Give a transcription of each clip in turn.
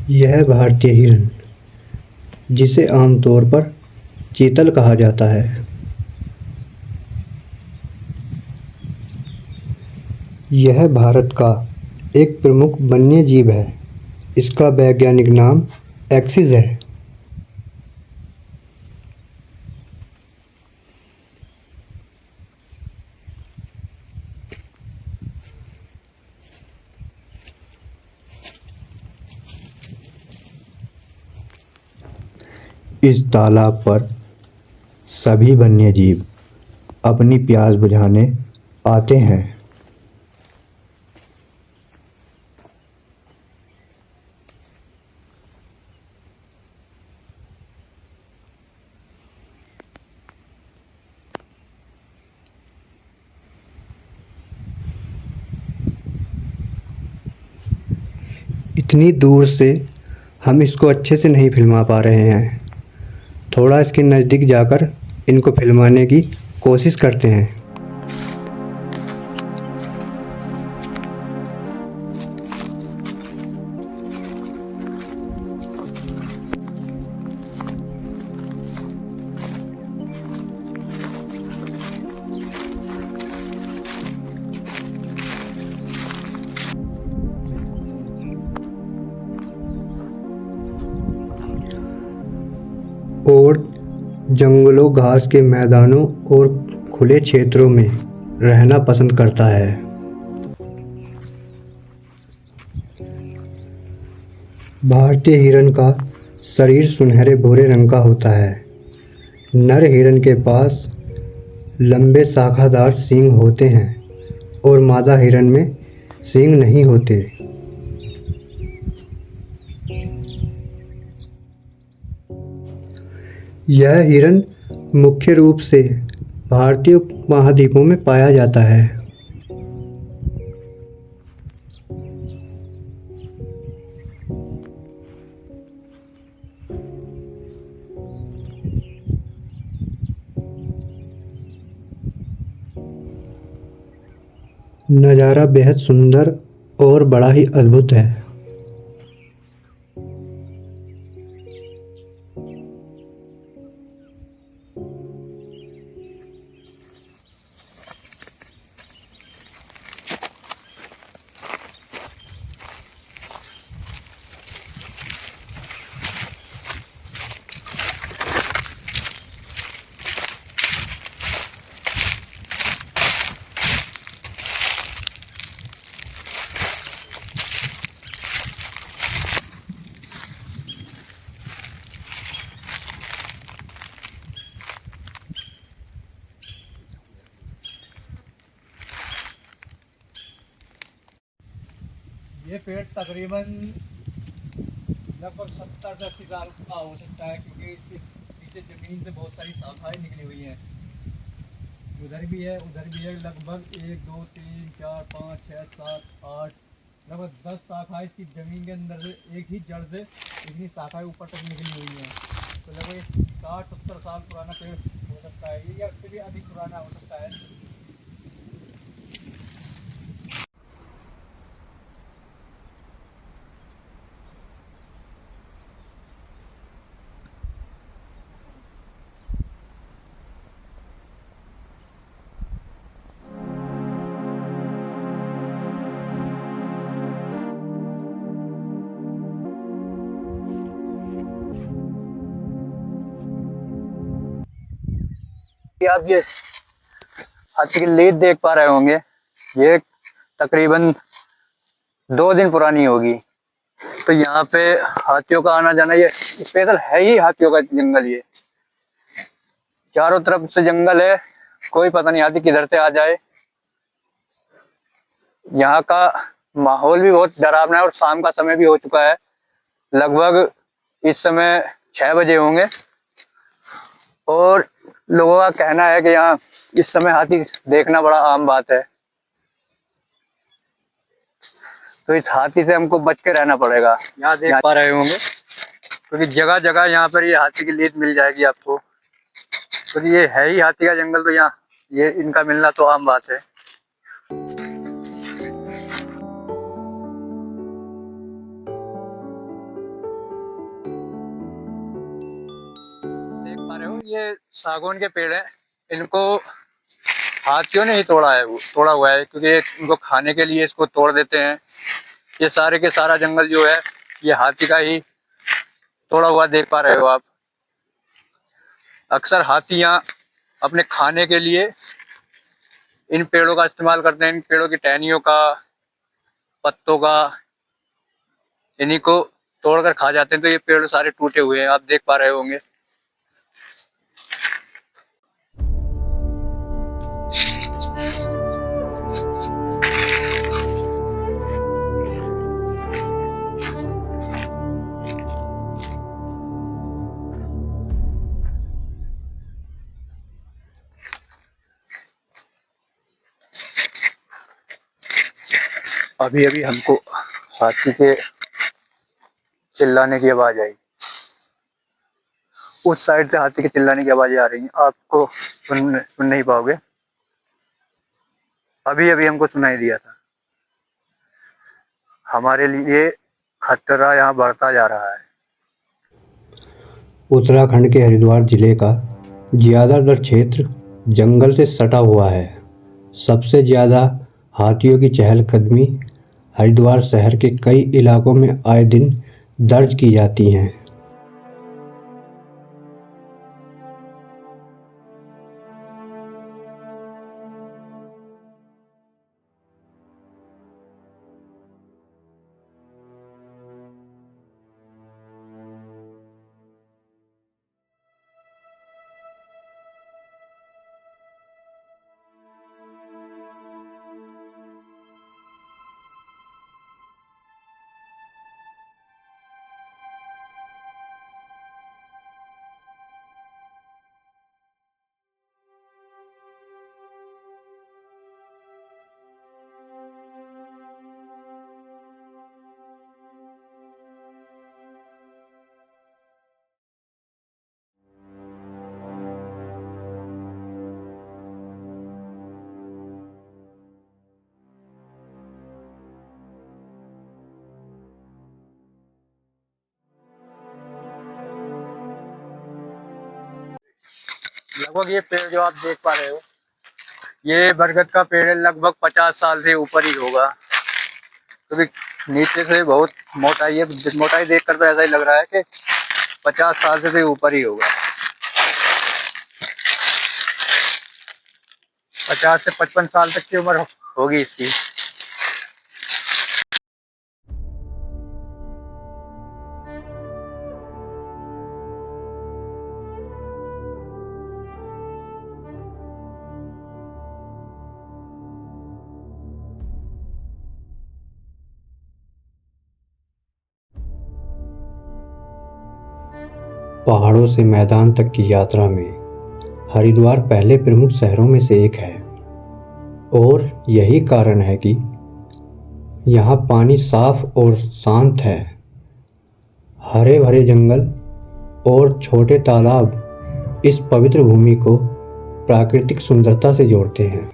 यह भारतीय हिरन, जिसे आमतौर पर चीतल कहा जाता है, यह भारत का एक प्रमुख वन्यजीव है। इसका वैज्ञानिक नाम एक्सिस है। इस तालाब पर सभी वन्यजीव अपनी प्यास बुझाने आते हैं। इतनी दूर से हम इसको अच्छे से नहीं फिल्मा पा रहे हैं। थोड़ा इसके नज़दीक जाकर इनको फिल्माने की कोशिश करते हैं। और जंगलों, घास के मैदानों और खुले क्षेत्रों में रहना पसंद करता है। भारतीय हिरन का शरीर सुनहरे भूरे रंग का होता है। नर हिरन के पास लंबे शाखादार सींग होते हैं और मादा हिरन में सींग नहीं होते। यह हिरन मुख्य रूप से भारतीय महाद्वीपों में पाया जाता है। नज़ारा बेहद सुंदर और बड़ा ही अद्भुत है। ये पेड़ तकरीबन लगभग 70 से 80 साल का हो सकता है, क्योंकि इसके नीचे जमीन से बहुत सारी शाखाएं निकली हुई हैं। उधर भी है, उधर भी है। लगभग 1 2 3 4 5 6 7 8 लगभग 10 शाखाएं इसकी जमीन के अंदर से एक ही जड़ से इतनी शाखाएं ऊपर तक निकली हुई हैं। तो लगभग 60 70 साल पुराना पेड़ हो सकता है ये, या उससे भी अधिक पुराना हो सकता है। आप ये हाथी की लीद देख पा रहे होंगे, ये तकरीबन 2 दिन पुरानी होगी। तो यहाँ पे हाथियों का आना जाना, ये स्पेशल है ही हाथियों का जंगल। ये चारों तरफ से जंगल है, कोई पता नहीं हाथी किधर से आ जाए। यहाँ का माहौल भी बहुत डरावना है और शाम का समय भी हो चुका है। लगभग इस समय 6 बजे होंगे और लोगों का कहना है कि यहाँ इस समय हाथी देखना बड़ा आम बात है। तो इस हाथी से हमको बच के रहना पड़ेगा। यहाँ देख पा रहे होंगे, क्योंकि जगह जगह यहाँ पर ये हाथी की लीद मिल जाएगी आपको। तो ये है ही हाथी का जंगल, तो यहाँ ये इनका मिलना तो आम बात है। रहे हो ये सागौन के पेड़ हैं। इनको हाथियों ने ही तोड़ा हुआ है, क्योंकि इनको खाने के लिए इसको तोड़ देते हैं। ये सारे के सारा जंगल जो है ये हाथी का ही तोड़ा हुआ देख पा रहे हो आप। अक्सर हाथियां अपने खाने के लिए इन पेड़ों का इस्तेमाल करते हैं। इन पेड़ों की टहनियों का, पत्तों का, इन्हीं को तोड़कर खा जाते हैं। तो ये पेड़ सारे टूटे हुए हैं, आप देख पा रहे होंगे। अभी अभी हमको हाथी के चिल्लाने की आवाज आई। उस साइड से हाथी के चिल्लाने की आवाजें आ रही हैं, आपको सुन नहीं पाओगे। अभी अभी हमको सुनाई दिया था। हमारे लिए खतरा यहाँ बढ़ता जा रहा है। उत्तराखंड के हरिद्वार जिले का ज़्यादातर क्षेत्र जंगल से सटा हुआ है। सबसे ज़्यादा हाथियों की चहलकदमी हरिद्वार शहर के कई इलाकों में आए दिन दर्ज की जाती हैं। लगभग ये पेड़ जो आप देख पा रहे हो, ये बरगद का पेड़ है। लगभग 50 साल से ऊपर ही होगा, क्योंकि नीचे से बहुत मोटाई है। मोटाई देखकर तो ऐसा ही लग रहा है कि 50 साल से भी ऊपर ही होगा। 50 से 55 साल तक की उम्र होगी इसकी। पहाड़ों से मैदान तक की यात्रा में हरिद्वार पहले प्रमुख शहरों में से एक है, और यही कारण है कि यहाँ पानी साफ और शांत है। हरे भरे जंगल और छोटे तालाब इस पवित्र भूमि को प्राकृतिक सुंदरता से जोड़ते हैं।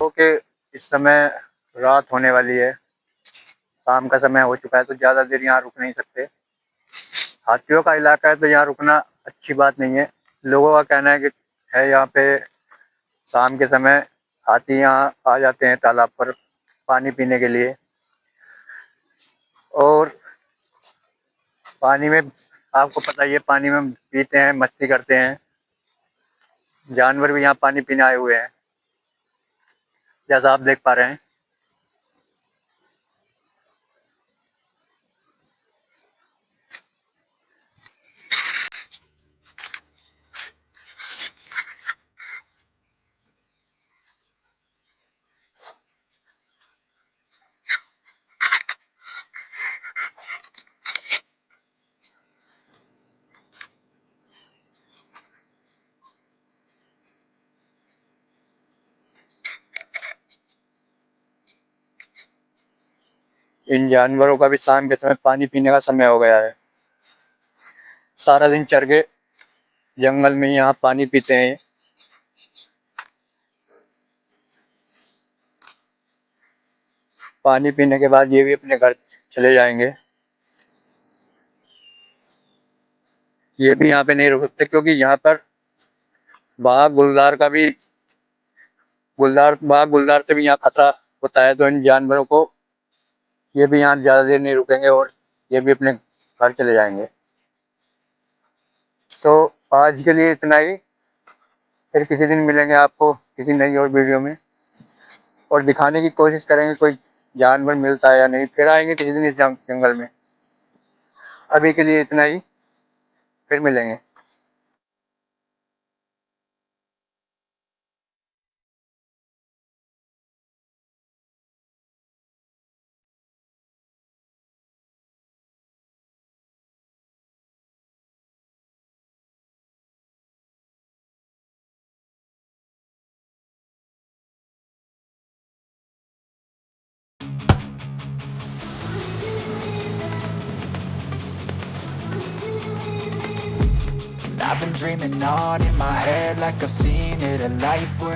ओके, इस समय रात होने वाली है, शाम का समय हो चुका है, तो ज़्यादा देर यहाँ रुक नहीं सकते। हाथियों का इलाका है तो यहाँ रुकना अच्छी बात नहीं है। लोगों का कहना है कि यहाँ पे शाम के समय हाथी यहाँ आ जाते हैं तालाब पर पानी पीने के लिए, और पानी में आपको पता ही है, पानी में पीते हैं, मस्ती करते हैं। जानवर भी यहाँ पानी पीने आए हुए हैं, जैसा आप देख पा रहे हैं। इन जानवरों का भी शाम के समय पानी पीने का समय हो गया है। सारा दिन चर के जंगल में यहाँ पानी पीते हैं। पानी पीने के बाद ये भी अपने घर चले जाएंगे। ये भी यहाँ पे नहीं रुक सकते, क्योंकि यहाँ पर बाघ गुलदार से भी यहाँ खतरा होता है। तो इन जानवरों को, ये भी यहाँ ज्यादा देर नहीं रुकेंगे और ये भी अपने घर चले जाएंगे। तो आज के लिए इतना ही। फिर किसी दिन मिलेंगे आपको किसी नई और वीडियो में, और दिखाने की कोशिश करेंगे कोई जानवर मिलता है या नहीं। फिर आएंगे किसी दिन इस जंगल में। अभी के लिए इतना ही, फिर मिलेंगे। I've been dreaming on in my head like I've seen it, a life worth